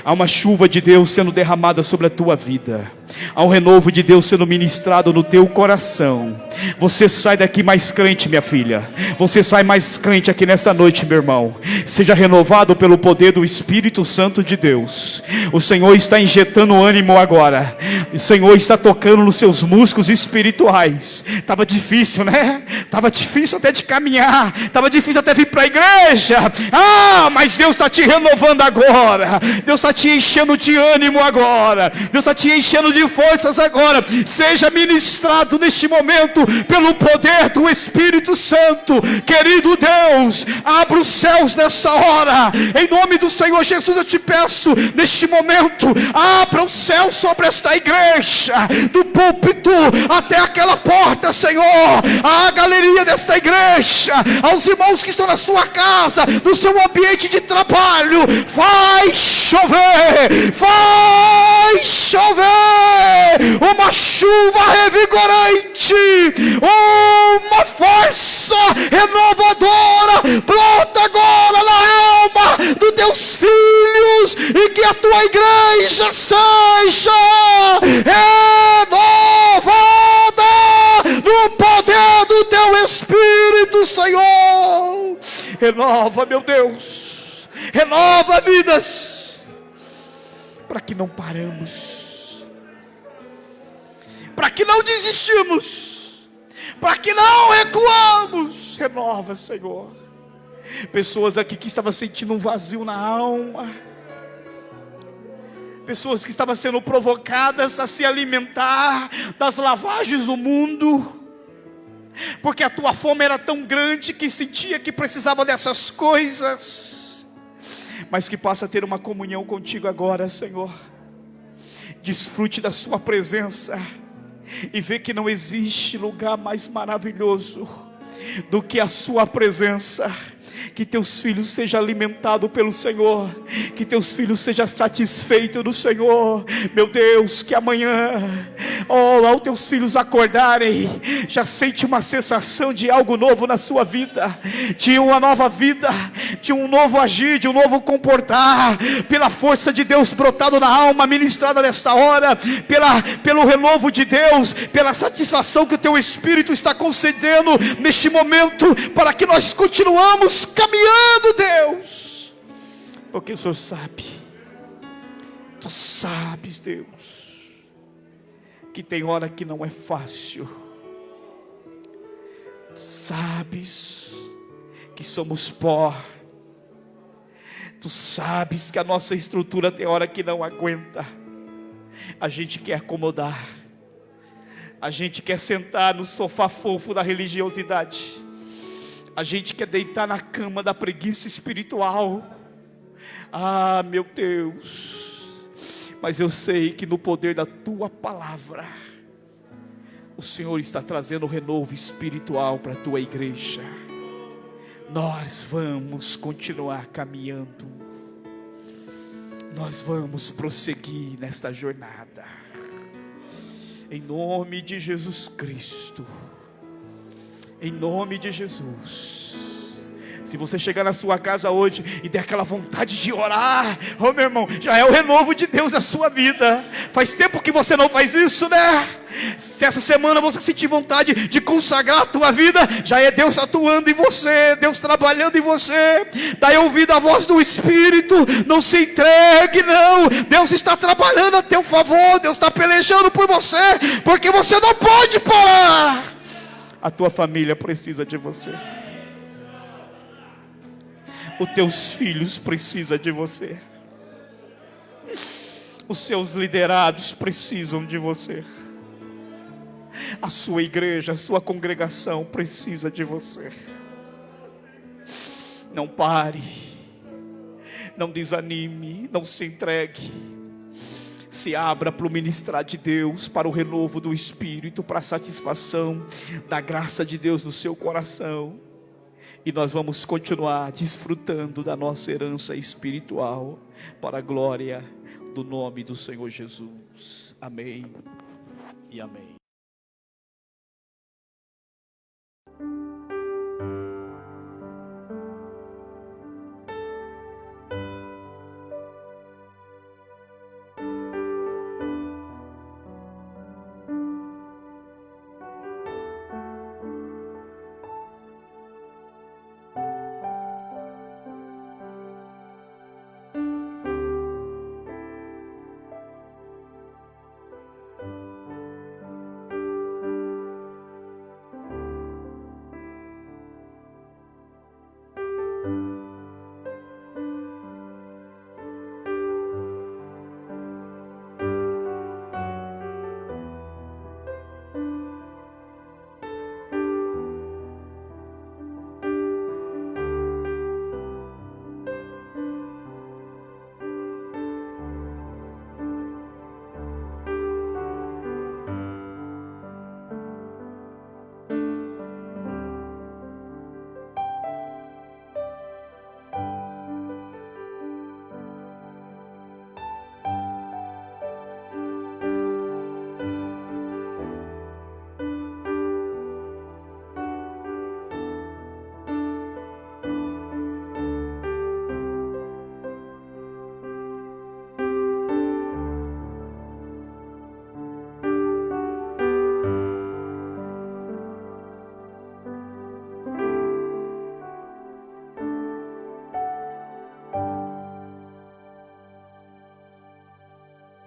Há uma chuva de Deus sendo derramada sobre a tua vida. Há um renovo de Deus sendo ministrado no teu coração. Você sai daqui mais crente, minha filha. Você sai mais crente aqui nessa noite, meu irmão. Seja renovado pelo poder do Espírito Santo de Deus. O Senhor está injetando ânimo agora. O Senhor está tocando nos seus músculos espirituais. Estava difícil, né? Estava difícil até de caminhar. Estava difícil até vir para a igreja. Mas Deus está te renovando agora. Deus está te enchendo de ânimo agora. Deus está te enchendo de forças agora. Seja ministrado neste momento pelo poder do Espírito Santo. Querido Deus, abra os céus nessa hora. Em nome do Senhor Jesus eu te peço, neste momento, abra os céus sobre esta igreja, do púlpito até aquela porta, Senhor, a galeria desta igreja, aos irmãos que estão na sua casa, no seu ambiente de trabalho. Vai chover, vai chover uma chuva revigorante, uma força renovadora brota agora na alma dos teus filhos, e que a tua igreja seja renovada no poder do teu Espírito, Senhor. Renova, meu Deus, renova vidas, para que não paramos, para que não desistimos, para que não recuamos. Renova, Senhor. Pessoas aqui que estavam sentindo um vazio na alma, pessoas que estavam sendo provocadas a se alimentar das lavagens do mundo, porque a tua fome era tão grande que sentia que precisava dessas coisas, mas que possa ter uma comunhão contigo agora, Senhor. Desfrute da sua presença e vê que não existe lugar mais maravilhoso do que a sua presença. Que teus filhos sejam alimentados pelo Senhor, que teus filhos sejam satisfeitos no Senhor. Meu Deus, que amanhã, ao teus filhos acordarem, já sente uma sensação de algo novo na sua vida, de uma nova vida, de um novo agir, de um novo comportar, pela força de Deus brotado na alma, ministrada nesta hora, pelo renovo de Deus, pela satisfação que o teu Espírito está concedendo neste momento, para que nós continuamos caminhando, Deus, Porque o Senhor sabe, Tu sabes, Deus, que tem hora que não é fácil. Tu sabes que somos pó. Tu sabes que a nossa estrutura tem hora que não aguenta. A gente quer acomodar. A gente quer sentar no sofá fofo da religiosidade. A gente quer deitar na cama da preguiça espiritual. Ah, meu Deus. Mas eu sei que no poder da Tua palavra, o Senhor está trazendo renovo espiritual para a Tua igreja. Nós vamos continuar caminhando. Nós vamos prosseguir nesta jornada. Em nome de Jesus Cristo. Em nome de Jesus. Se você chegar na sua casa hoje e der aquela vontade de orar, oh meu irmão, já é o renovo de Deus na sua vida. Faz tempo que você não faz isso, né? Se essa semana você sentir vontade de consagrar a tua vida, já é Deus atuando em você, Deus trabalhando em você. Dai ouvido à voz do Espírito, não se entregue não. Deus está trabalhando a teu favor, Deus está pelejando por você, porque você não pode parar. A tua família precisa de você. Os teus filhos precisam de você. Os seus liderados precisam de você. A sua igreja, a sua congregação precisa de você. Não pare. Não desanime. Não se entregue. Se abra para o ministrar de Deus, para o renovo do Espírito, para a satisfação da graça de Deus no seu coração. E nós vamos continuar desfrutando da nossa herança espiritual, para a glória do nome do Senhor Jesus. Amém e amém.